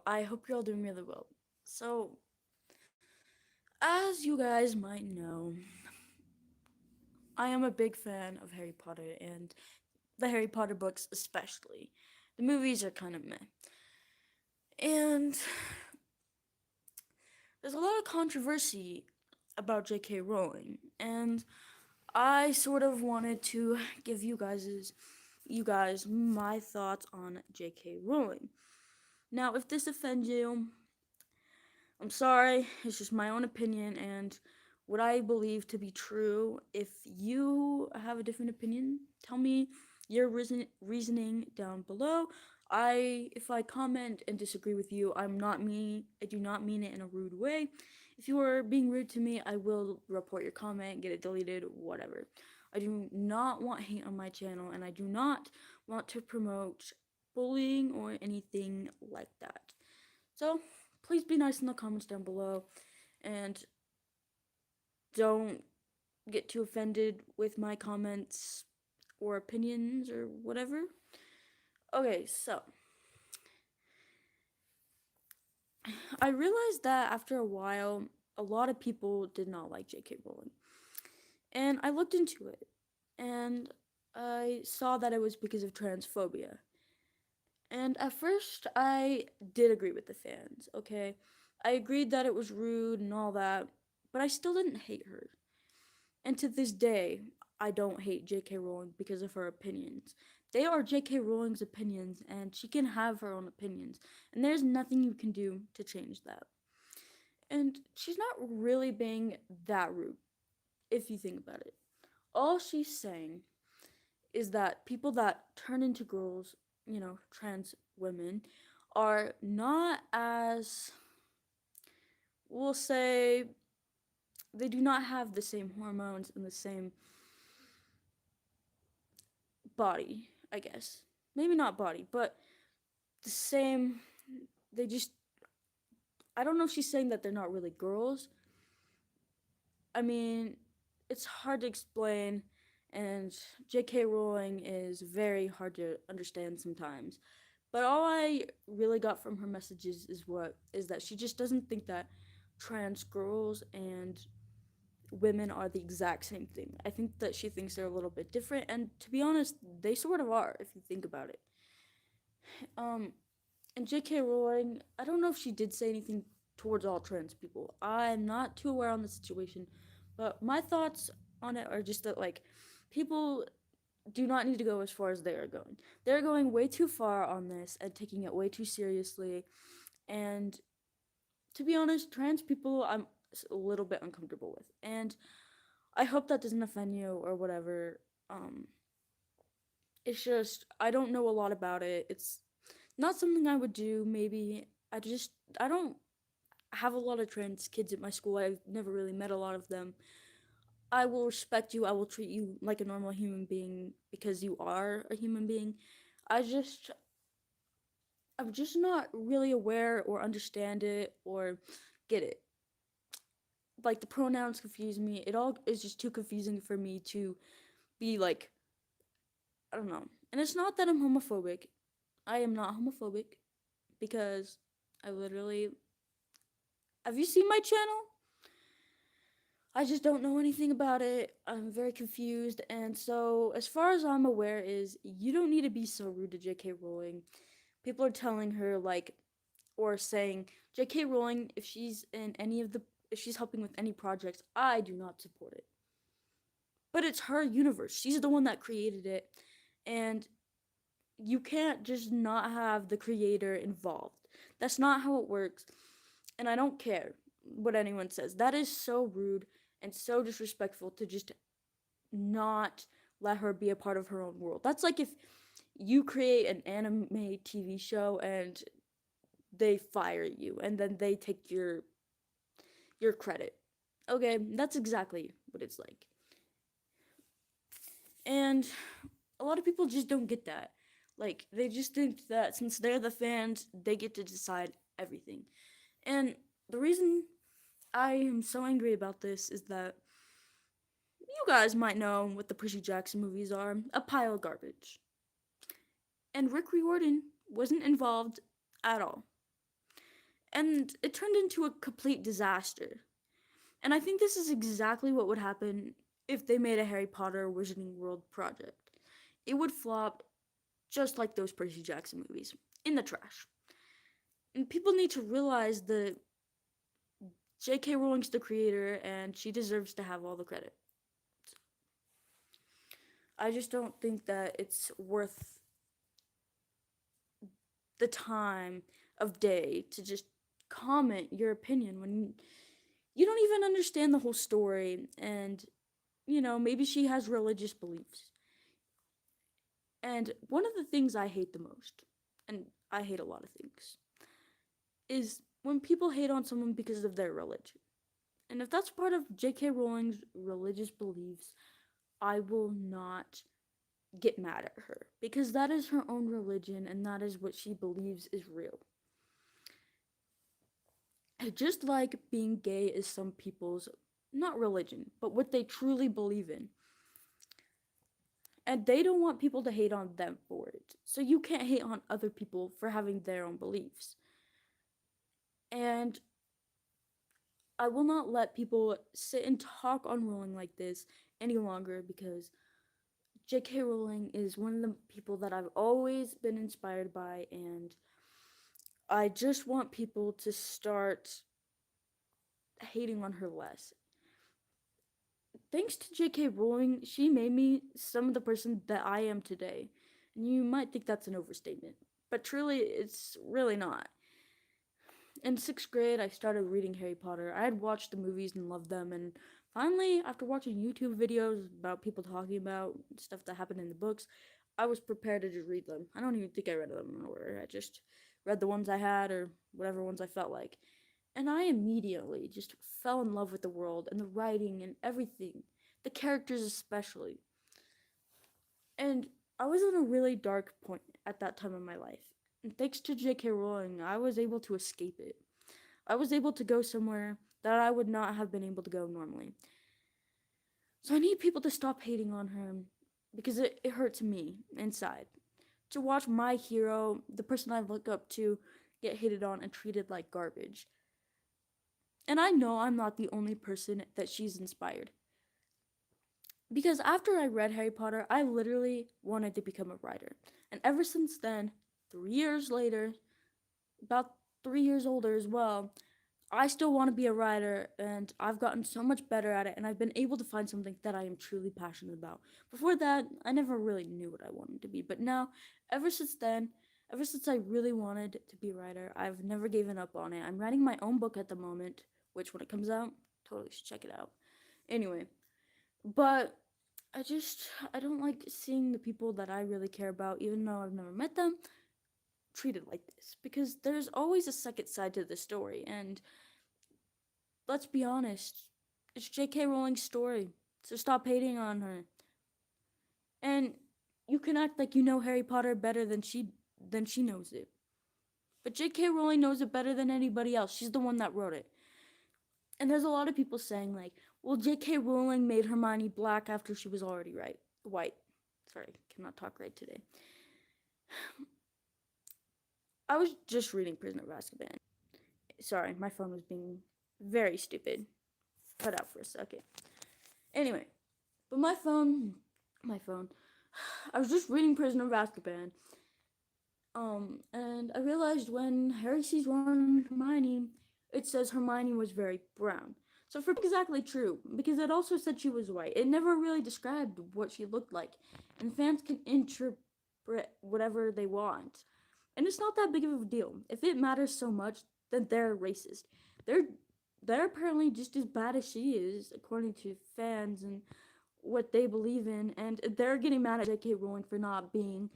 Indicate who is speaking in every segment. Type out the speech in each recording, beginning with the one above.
Speaker 1: I hope you're all doing really well. So, as you guys might know, I am a big fan of Harry Potter and the Harry Potter books, especially. The movies are kind of meh. And there's a lot of controversy about J.K. Rowling, and I sort of wanted to give you guys my thoughts on J.K. Rowling. Now, if this offends you, I'm sorry, it's just my own opinion and what I believe to be true. If you have a different opinion, tell me your reasoning down below. If I comment and disagree with you, I do not mean it in a rude way. If you are being rude to me, I will report your comment, get it deleted, whatever. I do not want hate on my channel, and I do not want to promote bullying or anything like that. So, please be nice in the comments down below and don't get too offended with my comments or opinions or whatever. Okay, so I realized that after a while, a lot of people did not like J.K. Rowling. And I looked into it and I saw that it was because of transphobia. And at first, I did agree with the fans, okay? I agreed that it was rude and all that, but I still didn't hate her. And to this day, I don't hate J.K. Rowling because of her opinions. They are J.K. Rowling's opinions, and she can have her own opinions. And there's nothing you can do to change that. And she's not really being that rude, if you think about it. All she's saying is that people that turn into girls, trans women, are not as, we'll say, they do not have the same hormones and the same body, I guess. Maybe not body, but the same. They just. I don't know if she's saying that they're not really girls. I mean, it's hard to explain, and J.K. Rowling is very hard to understand sometimes. But all I really got from her messages is that she just doesn't think that trans girls and women are the exact same thing. I think that she thinks they're a little bit different, and to be honest, they sort of are if you think about it. Um, and J.K. Rowling, I don't know if she did say anything towards all trans people. I'm not too aware on the situation, but my thoughts on it are just that like people do not need to go as far as they are going. They're going way too far on this and taking it way too seriously. And to be honest, trans people I'm a little bit uncomfortable with. And I hope that doesn't offend you or whatever. Um it's just I don't know a lot about it. It's not something I would do. Maybe I don't have a lot of trans kids at my school. I've never really met a lot of them. I will respect you. I will treat you like a normal human being because you are a human being. I just I'm just not really aware or understand it or get it. Like the pronouns confuse me. It all is just too confusing for me to be like I don't know. And it's not that I'm homophobic. I am not homophobic because I literally have you seen my channel? I just don't know anything about it. I'm very confused, and so as far as I'm aware, is you don't need to be so rude to J.K. Rowling. People are telling her like, or saying J.K. Rowling, if she's helping with any projects, I do not support it. But it's her universe. She's the one that created it, and you can't just not have the creator involved. That's not how it works, and I don't care what anyone says. That is so rude and so disrespectful to just not let her be a part of her own world. That's like if you create an anime TV show and they fire you and then they take your credit. Okay, that's exactly what it's like. And a lot of people just don't get that. Like they just think that since they're the fans, they get to decide everything. And the reason I am so angry about this is that you guys might know what the Percy Jackson movies are, a pile of garbage. And Rick Riordan wasn't involved at all. And it turned into a complete disaster. And I think this is exactly what would happen if they made a Harry Potter Wizarding World project. It would flop just like those Percy Jackson movies, in the trash. And people need to realize that J.K. Rowling's the creator and she deserves to have all the credit. I just don't think that it's worth the time of day to just comment your opinion when you don't even understand the whole story and maybe she has religious beliefs. And one of the things I hate the most, and I hate a lot of things, is when people hate on someone because of their religion. And if that's part of J.K. Rowling's religious beliefs, I will not get mad at her because that is her own religion and that is what she believes is real. Just like being gay is some people's, not religion, but what they truly believe in. And they don't want people to hate on them for it. So you can't hate on other people for having their own beliefs. And I will not let people sit and talk on Rowling like this any longer because J.K. Rowling is one of the people that I've always been inspired by, and I just want people to start hating on her less. Thanks to J.K. Rowling, she made me some of the person that I am today. And you might think that's an overstatement, but truly, it's really not. In 6th grade, I started reading Harry Potter. I had watched the movies and loved them, and finally, after watching YouTube videos about people talking about stuff that happened in the books, I was prepared to just read them. I don't even think I read them in order. I just read the ones I had or whatever ones I felt like. And I immediately just fell in love with the world and the writing and everything, the characters especially. And I was in a really dark point at that time in my life. And thanks to J.K. Rowling, I was able to escape it. I was able to go somewhere that I would not have been able to go normally. So I need people to stop hating on her because it hurts me inside. To watch my hero, the person I look up to, get hated on and treated like garbage. And I know I'm not the only person that she's inspired. Because after I read Harry Potter, I literally wanted to become a writer. And ever since then, 3 years later, about 3 years older as well, I still want to be a writer, and I've gotten so much better at it, and I've been able to find something that I am truly passionate about. Before that, I never really knew what I wanted to be, but now, ever since then, ever since I really wanted to be a writer, I've never given up on it. I'm writing my own book at the moment, which when it comes out, totally should check it out. Anyway, but I don't like seeing the people that I really care about, even though I've never met them, treated like this, because there's always a second side to the story, and let's be honest, it's J.K. Rowling's story, so stop hating on her. And you can act like you know Harry Potter better than she knows it. But J.K. Rowling knows it better than anybody else. She's the one that wrote it. And there's a lot of people saying like, well, J.K. Rowling made Hermione black after she was already white. Sorry, cannot talk right today. I was just reading Prisoner of Azkaban. Sorry, my phone was being very stupid. Cut out for a second. Anyway, but my phone, I was just reading Prisoner of Azkaban. And I realized when Harry sees Ron and Hermione, it says Hermione was very brown. So for exactly true, because it also said she was white. It never really described what she looked like, and fans can interpret whatever they want. And it's not that big of a deal. If it matters so much, then they're racist. They're apparently just as bad as she is, according to fans and what they believe in, and they're getting mad at J.K. Rowling for not being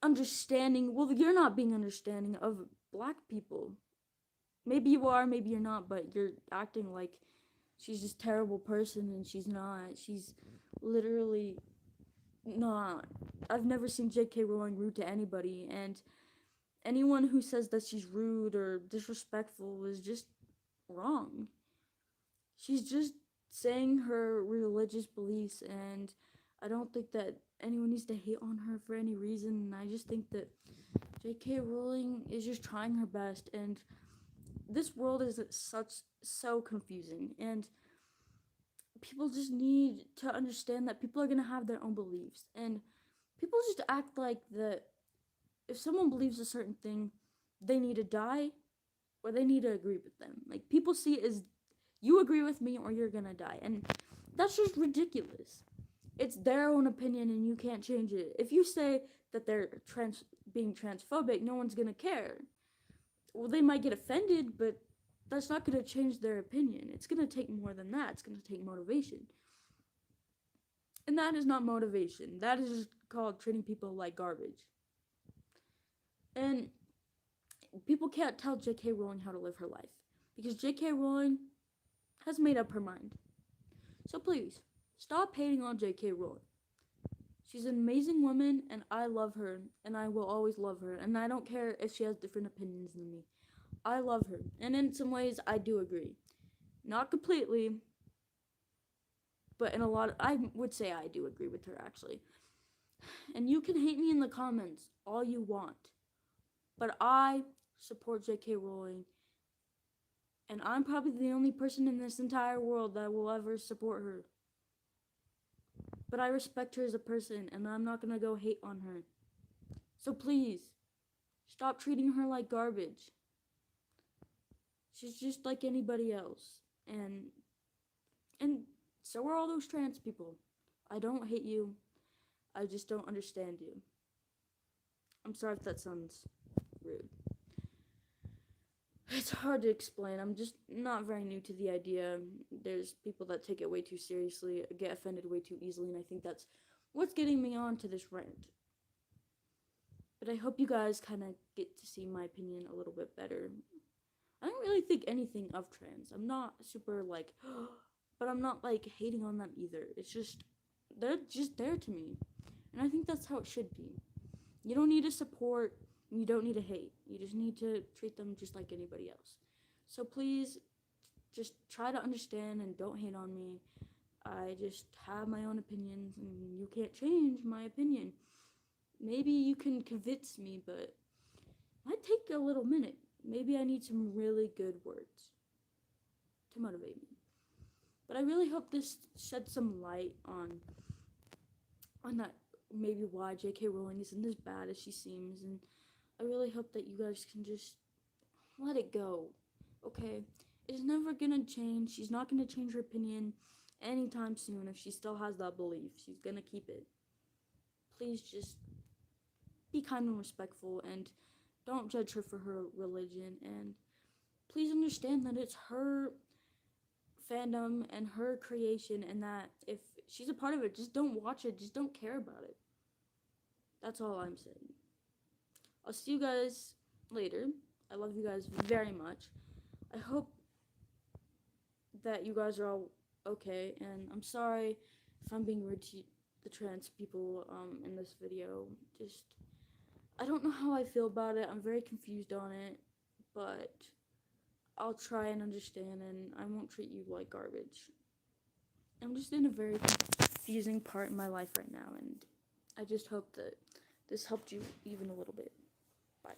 Speaker 1: understanding. Well, you're not being understanding of black people. Maybe you are, maybe you're not, but you're acting like she's this terrible person, and she's not. She's literally not. I've never seen J.K. Rowling rude to anybody, and anyone who says that she's rude or disrespectful is just wrong. She's just saying her religious beliefs, and I don't think that anyone needs to hate on her for any reason. I just think that Jk Rowling is just trying her best, and this world is so confusing, and people just need to understand that people are going to have their own beliefs, and people just act like that if someone believes a certain thing, they need to die or they need to agree with them. Like, people see it as you agree with me or you're gonna die, and that's just ridiculous. It's their own opinion and you can't change it. If you say that they're being transphobic, no one's gonna care. Well, they might get offended, but that's not gonna change their opinion. It's gonna take more than that. It's gonna take motivation. And that is not motivation. That is just called treating people like garbage. And people can't tell J.K. Rowling how to live her life, because J.K. Rowling has made up her mind. So please, stop hating on J.K. Rowling. She's an amazing woman, and I love her, and I will always love her, and I don't care if she has different opinions than me. I love her, and in some ways, I do agree. Not completely, but in a lot of, I would say I do agree with her, actually. And you can hate me in the comments all you want, but I support J.K. Rowling, and I'm probably the only person in this entire world that will ever support her. But I respect her as a person, and I'm not gonna go hate on her. So please, stop treating her like garbage. She's just like anybody else. And so are all those trans people. I don't hate you. I just don't understand you. I'm sorry if that sounds rude. It's hard to explain. I'm just not very new to the idea. There's people that take it way too seriously, get offended way too easily, and I think that's what's getting me on to this rant. But I hope you guys kind of get to see my opinion a little bit better. I don't really think anything of trans. I'm not super like, but I'm not like hating on them either. It's just, they're just there to me. And I think that's how it should be. You don't need to support, you don't need to hate. You just need to treat them just like anybody else. So please, just try to understand and don't hate on me. I just have my own opinions, and you can't change my opinion. Maybe you can convince me, but it might take a little minute. Maybe I need some really good words to motivate me. But I really hope this sheds some light on that, maybe why J.K. Rowling isn't as bad as she seems, and I really hope that you guys can just let it go, okay? It's never gonna change. She's not gonna change her opinion anytime soon. If she still has that belief, she's gonna keep it. Please just be kind and respectful, and don't judge her for her religion, and please understand that it's her fandom and her creation, and that if she's a part of it, just don't watch it, just don't care about it. That's all I'm saying. I'll see you guys later. I love you guys very much. I hope that you guys are all okay, and I'm sorry if I'm being rude to the trans people in this video. Just, I don't know how I feel about it. I'm very confused on it, but I'll try and understand, and I won't treat you like garbage. I'm just in a very confusing part in my life right now, and I just hope that this helped you even a little bit. Bye.